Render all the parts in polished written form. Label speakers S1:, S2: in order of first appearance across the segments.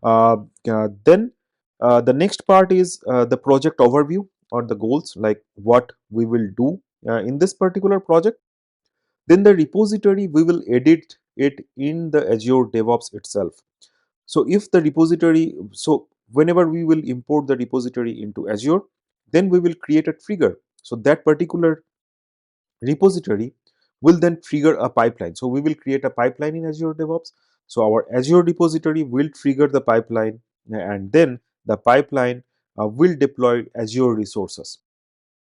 S1: Uh, then the next part is the project overview or the goals, like what we will do in this particular project. Then the repository, we will edit it in the Azure DevOps itself. So if the repository, so whenever we will import the repository into Azure, then we will create a trigger. So that particular repository will then trigger a pipeline. So we will create a pipeline in Azure DevOps. So our Azure repository will trigger the pipeline, and then the pipeline will deploy Azure resources.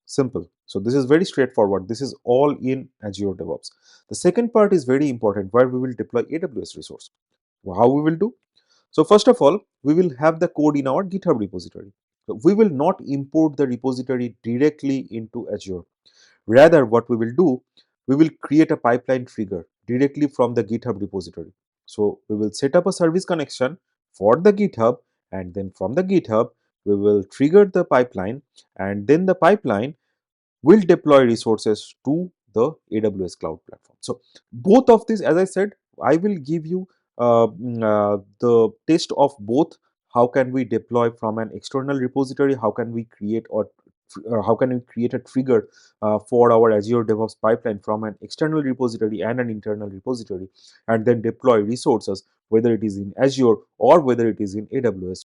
S1: Simple. So this is very straightforward. This is all in Azure DevOps. The second part is very important, where we will deploy AWS resource. How we will do? So first of all, we will have the code in our GitHub repository. So we will not import the repository directly into Azure. Rather, what we will do, we will create a pipeline trigger directly from the GitHub repository. So we will set up a service connection for the GitHub, and then from the GitHub, we will trigger the pipeline, and then the pipeline will deploy resources to the AWS cloud platform. So both of these, as I said, I will give you the test of both. How can we deploy from an external repository? How can we create how can we create a trigger for our Azure DevOps pipeline from an external repository and an internal repository, and then deploy resources, whether it is in Azure or whether it is in AWS.